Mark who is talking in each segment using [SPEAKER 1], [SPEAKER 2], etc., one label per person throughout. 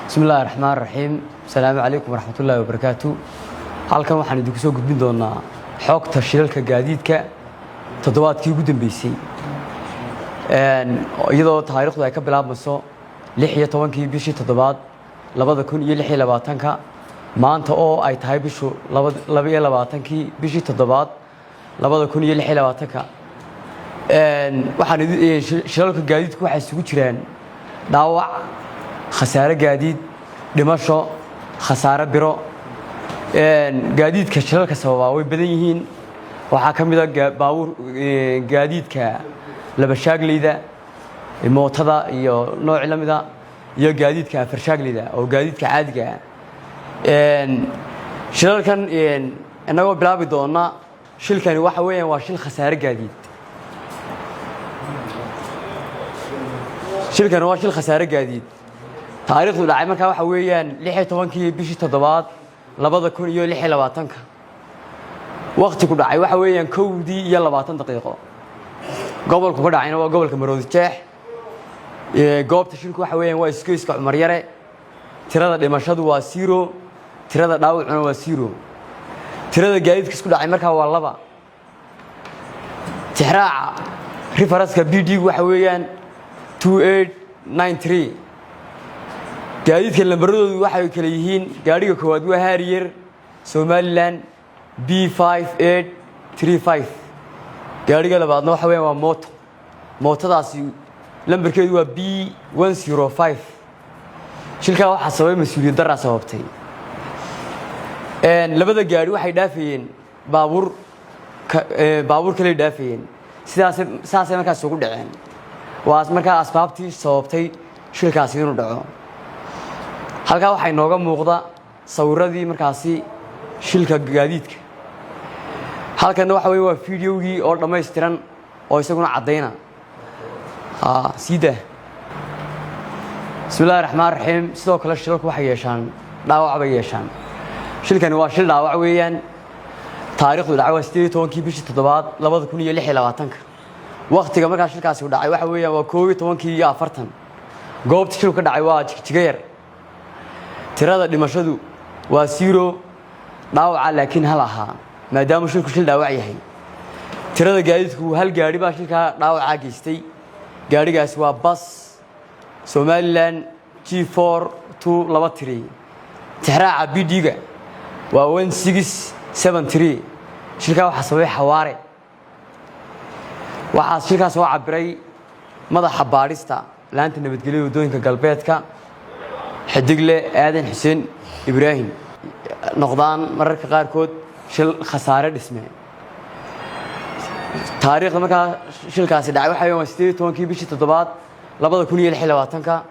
[SPEAKER 1] بسم الله الرحمن الرحيم السلام عليكم ورحمة الله وبركاته. halkan waxaan idinku soo gudbin doonaa xogta shilalka gaadiidka toddobaadkii ugu dambeysay iyadoo taariikhdu ay ka bilaabmayso 16 bishii toddobaad 2026 maanta oo ay tahay bishu 22 bishii toddobaad 2026 waxaan shilalka gaadiidku waxay isugu jiraan dhaawac khasaare gaadiid dhimasho khasaare biro gaadiidka shilalka sababa way badan yihiin waxa kamid ah baabuur gaadiidka laba shaagleyda mootada iyo nooc lamida iyo gaadiidka afar shaagleyda oo gaadiidka caadiga shilalkan inagoo bilaabi doona shilkani waxa weeyaan waa shil khasaare gaadiid shilkan waa shil khasaare gaadiid taariikhdu dhacay markaa waxa weeyaan 16 bishii toddobaad 2026 waqtigu dhacay waxa weeyaan 1:20 daqiiqo gobolku ka dhacayna waa gobolka Maroodi Jeex goobta shilku waxa weeyaan waa iska Cumar Yare tirada dhimashadu waa 0 tirada dhaawacuna waa 0 tirada gaadiidka isku dhacay markaa waa 2 tixraaca reference-ka BD waxa weeyaan 2893 gaadiidka lambaradoodu waxay kala yihiin gaariga koowaad waa Harrier Somaliland B5835 gaariga labaadna waxa weeyaan waa mootadaasi lambarkeedu waa B105 shilka waxa sababay mas'uuliyad darro sababtay labada gaari waxay dhaafayeen baabuur kale dhaafayeen sidaas markaas ugu dhaceen waa markaa asbaabtii sababtay shilkaasi inuu dhaco halka waxa inooga muuqda sawiradii markaasi shilka gaadiidka halkan waxa weey waa fiidiyoogii oo dhameystiran oo isaguna cadeyna sida bismillaahir rahmaanir rahiim sidoo kale shilku waxay yeeshaan dhaawac bay yeeshaan shilkani waa shil dhaawac weeyaan taariikhdu dhacay waa 18 bishii toddobaad 2026 waqtiga markaa shilkaasi u dhacay waxa weeyaan waa 11:40 goobta shilku ka dhacay waa Jigjiga yar tirada dhimashadu waa 0 dhaawaca laakiin hal ahaa maadaama shilku shil dhaawac yahay tirada gaadiidku hal gaari baa shilka dhaawaca geystay gaarigaas waa bas Somaliland G4223 tixraaca BD-ga waa 1673 shilka waxa sababay xawaare waxa shilkaas oo cabiray madaxa baarista laanta nabadgelyada wadooyinka galbeedka xidigle aadan xuseen ibraahim noqdaan mararka qaar kood shil khasaare dhisme taariikhda markaa shilkaasi dhacay waxa weeyaan 18 bishii toddobaad 2026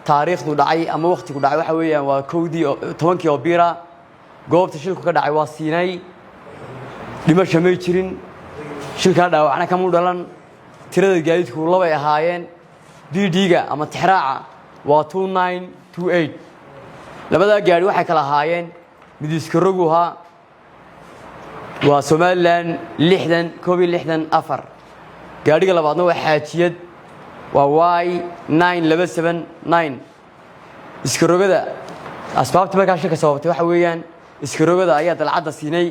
[SPEAKER 1] taariikhdu dhacay ama waqtigu dhacay waxa weeyaan waa 10 oo biira goobta shilku ka dhacay waa Siinay dhimasho ma jirin shilka dhaawacna kama dhalan tirada gaadiidku laba ay ahaayeen BD-ga ama tixraaca waa 2928 labada gaari waxay kala ahaayeen mid iska roguha waa Somaliland 6164 gaariga labaadna waa xaajiyad waa Y9279 iska rogada asbaabta markaa shilka sababtay waxa weeyaan iska rogada ayaa dalcadda Siinay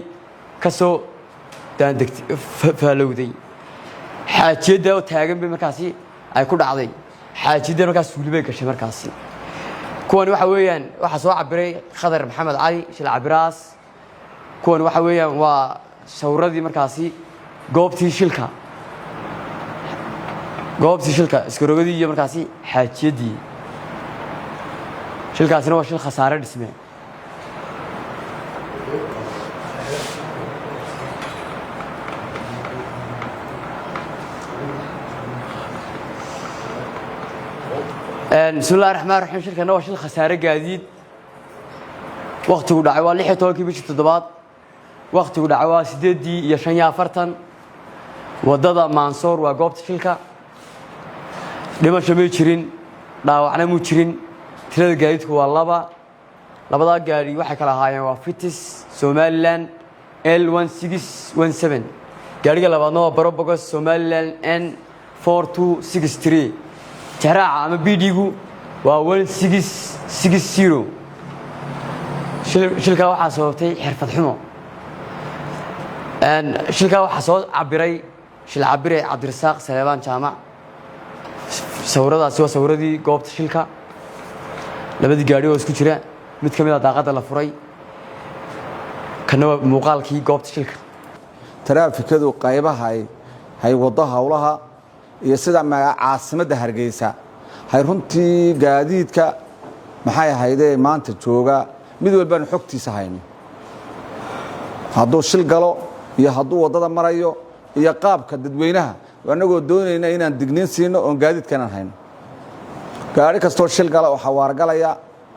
[SPEAKER 1] ka soo daandegtay faalowday xaajiyada oo taagan bay markaasi ay ku dhacday xaajiyada markaas suulibay gashay markaasi kuwan waxa weeyaan waxa soo cabiray Khadar Maxamed Cali shil cabiraas kuwan waxa weeyaan waa sawradii markaasi goobtii shilka iska rogadii iyo markaasi xaajiyadii shilkaasina waa shil khasaare dhisme بسم الله الرحمن الرحيم shilkana waa shil khasaare gaadiid waqtigu dhacay waa 16 bishii toddobaad waqtigu dhacay waa 8:45 wadada Mansoor waa goobta shilka dhimasho ma jirin dhaawacna ma jirin tirada gaadiidku waa 2 labada gaari waxay kala ahaayeen waa Fitis Somaliland L1617 gaariga labaadna waa Barobogos Somaliland N4263 tixraaca ama BD-gu waa 1660 shilka waxaa sababtay xirfad xumo shilka waxaa soo cabiray shil cabire Cabdirasaaq Saleebaan Jaamac sawiradaasi waa sawiradii goobta shilka labadii gaari oo isku jira mid kamid ah daaqada la furay kana muuqaalkii goobta shilka
[SPEAKER 2] taraafikadu qaybaha hay wada hawlaha iyo sida caasimadda Hargeysa hay runtii gaadiidka maxay ahaydee maanta jooga mid walba xogtiisa hayno hadduu shil galo iyo hadduu wadada marayo iyo qaabka dadweynaha anagoo doonayna inaan digniin siino oo gaadiidkana hayno gaari kasto shil gala oo xawaar galaya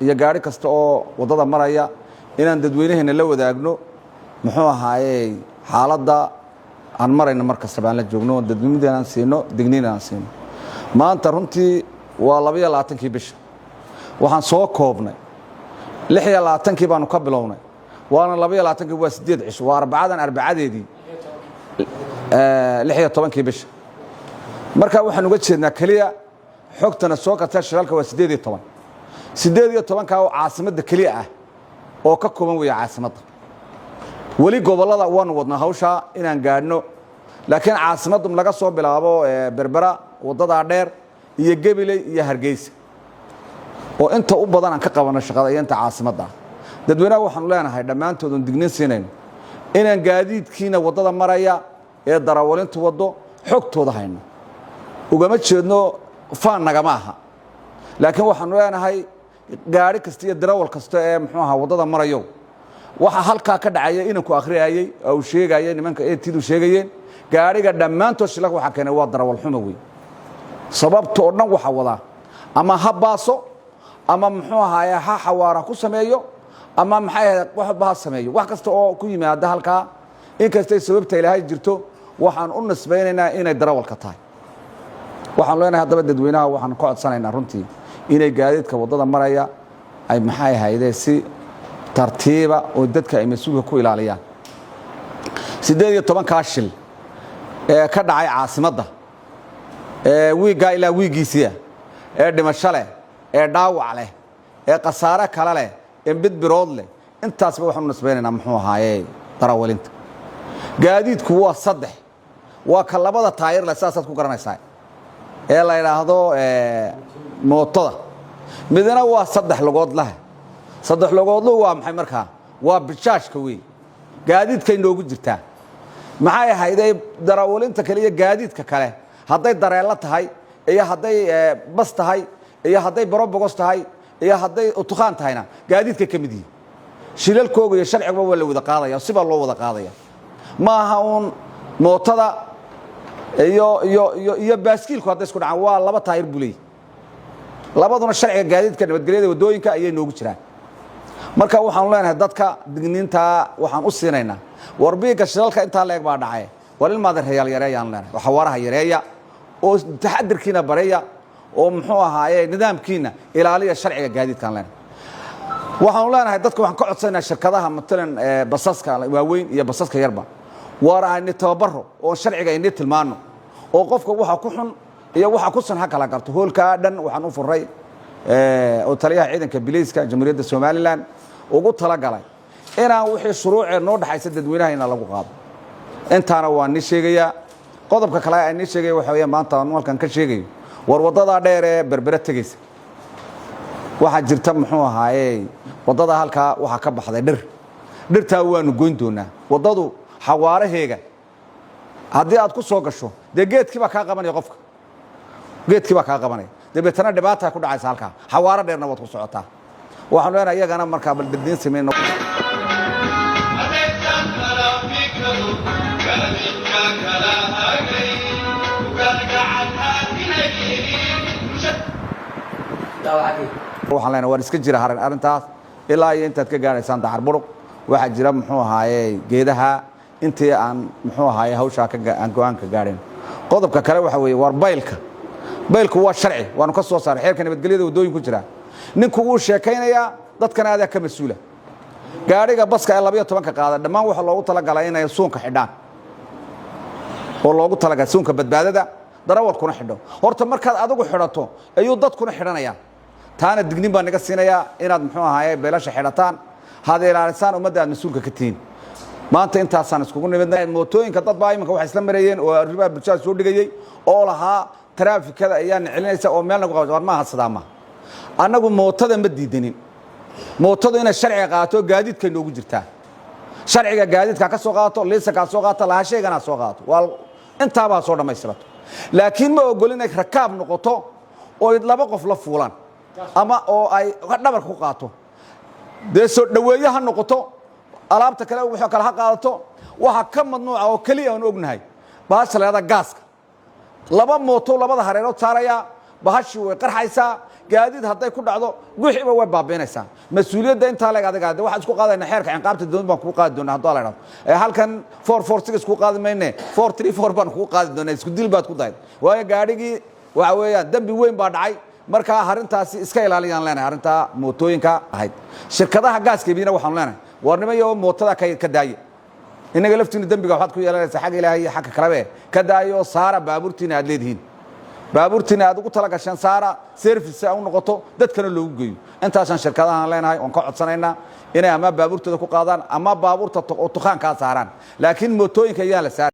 [SPEAKER 2] iyo gaari kasta oo wadada maraya inaan dadweynaheena la wadaagno muxuu ahaayay xaaladda aan marayna markasta baan la joogno dadweynaha siino digniin aan siino maanta runtii waa 22 bisha waxaan soo koobnay 26 baanu ka bilownay waana 22 waa 8 cisho waa arbacadeedii 16 bisha marka waxaan uga jeednaa kaliya xogtana soo qata shiralka waa 18 ka oo caasimadda kaliya ah oo ka kooban weey caasimadda wali gobolada waan wadnaa hawsha inaan gaadhno laakiin caasimaddu laga soo bilaabo Berbera wadada dheer iyo Gabiley iyo Hargeysa oo inta u badan aan ka qabano shaqada inta caasimadda dadweynaha waxaan leenahay dhamaantood digniin siinayno inaan gaadiidkiina wadada maraya ee darawalintu wado xogtooda hayno ugama jeedno faan nagama aha laakiin waxaan leenahay gaari kasta iyo darawal kasta ee muxuu ahaa wadada marayo waxa halka ka dhacay inaan ku akhriyay oo sheegay nimanka ee tiidu sheegayeen gaariga dhamaantood shilka waxa keenay waa darawal xumo weey sababtoo oo dhan waxa wada ama habaaso ama muxuu ahaa ha xawaara ku sameeyo ama maxay wax baa sameeyo wax kasta oo ku yimaada halka in kasta sababta Ilaahay jirto waxaan u nisbeynaynaa inay darawalka tahay waxaan leenahay hadaba dadweynaha waxaan ku codsanaynaa runtii inay gaadiidka wadada maraya ay maxay ahaydee si tartiiba oo dadka ay mas'uulka ku ilaaliyaan 18 shil ee ka dhacay caasimadda wiiga ilaa wiigiisiya ee dhimasho leh ee dhaawac leh ee qasaare kale leh ee bidbirood leh intaasba waxaan nisbeynaynaa muxuu ahaayay darawalinta gaadiidku waa 3 waa ka labada taayir la saasaad ku garanaysaa ee la yiraahdo mootada midna waa 3 lugood leh 3 lugoodlu waa maxay markaa waa bijaashka weey gaadiidka inoogu jirtaa maxay ahaydee darawalinta kale iyo gaadiidka kale hadday dareelo tahay iyo hadday bas tahay iyo hadday barobogos tahay iyo hadday utuqaan tahayna gaadiidka kamid yihiin shilalkooga iyo sharciga waa la wada qaadaya siba loo wada qaadaya ma aha uun mootada iyo baaskiilku hadday isku dhacaan waa laba taayir bulay labaduna sharciga gaadiidka nabadgelyada wadooyinka ayay noogu jiraan marka waxaan leenahay dadka digniinta waxaan u siinaynaa warbiga shilalka inta leeg baa dhacay war ilmaada reeyal yareeyaan leenahay waxa waraha yareeya oo taxadirkiina bareeya oo muxuu ahaayay nidaamkiina ilaaliya sharciga gaadiidkan leenahay waxaan leenahay dadka waxaan ka codsanaynaa shirkadaha matalan basaska waaweyn iyo basaska yarba war aan tababaro oo sharciga ay tilmaano oo qofka waxa ku xun iyo waxa ku san ha kala garto hoolka dhan waxaan u furay oo taliyaha ciidanka biliiska jamhuuriyadda Soomaaliland ugu tala galay inaan wixii shuruuc noo dhaxaysa dadweynaha in lagu qaado intaana waan ni sheegaya qodobka kale aan ni sheegay waxa weeye maanta aan halkan ka sheegay war wadada dheer ee Berbera tagaysa waxa jirta muxuu ahaayay wadada halka waxa ka baxday dhirta waanu goyn doonaa wadadu xawaaraheega haddii aad ku soo gasho geedkii baa ka qabanay qofka geedkii baa ka qabanay dabeetana dhibaata ku dhacaysa halka xawaara dheerna wad ku socotaa waxaan leenahay iyagana marka bal dadin sameeyno waxaan leenahay war iska jira arintaas ilaa iyo intaad ka gaaraysaan dacar buruq waxa jira muxuu ahaayay geedaha intii aan muxuu ahaayay hawsha ka aan go'aan ka gaareen qodobka kale waxa weeye war baylku waa sharci waanu ka soo saaray xeerka nabadgelyada wadooyin ku jira ninku uu sheekaynaya dadkana aad ka mas'uula gaariga baska ee 12 ka qaada dhamaan waxa loogu tala galay inay suunka xidhaan oo loogu tala galay suunka badbaadada darawalkuna xidho horta markaad adigu xidhato ayuu dadkuna xidhanayaan taana dignin baan naga siinayaa inaad muxuu ahaaye beelasha xidhataan hada ilaalisaan ummadda aad mas-uulka ka tihiin maanta intaasaan iskugu nimidnay mootooyinka dad baa iminka waxay isla marayeen oo arrimaha bulshada soo dhigayey oo lahaa taraafikada ayaan celinaysa oo meel nagu qabto war maaha sidaa maaha annagu mootada ma diidanin mootadu inay sharciga qaato gaadiidkay noogu jirtaa sharciga gaadiidka ka soo qaato liisanka soo qaato lahasheegana soo qaato waa intaaba soo dhamaystirato laakiin ma ogolin inay rakaab noqoto oo laba qof la fuulaan ama oo ay dhabar ku qaato de soo dhaweeyaha noqoto alaabta kale wuxuu kala qaadato waxa ka madnuuca oo kaliya aan ognahay baasleeda gaaska laba mooto labada hareerood saaraya bahashi way qarxaysaa gaadiid haday ku dhacdo guuxiba way baabiinaysaa mas'uuliyadda inta laga adiga waxa isku qaadayna xeerka ciqaabta doon baan ku qaadi doonaa haddii la yiraahdo halkan 446 isku qaadi mayne 434 baan ku qaadi doonaa isku dil baad ku dayd waayo gaadhigi waxa weeyaan dambi weyn baa dhacay marka arintaasi iska ilaaliyaan leenahay arinta mootooyinka ahayd shirkadaha gaaska biina waxaan leenahay warnimayo mootada ka daayay inaga laftiina dambiga waxaad ku yeelanaysaa xaq ilaahay iyo xaq kale ka daayo saara baabuurtiina aad leedihiin baabuurtiina aad ugu tala gashan saara service ay u noqoto dadkana loogu geeyo intaasan shirkadaha leenahay oo ka codsanaynaa inay ama baabuurtooda ku qaadaan ama baabuurta tuqaan ka saaraan laakiin mootooyinka ayaa la saar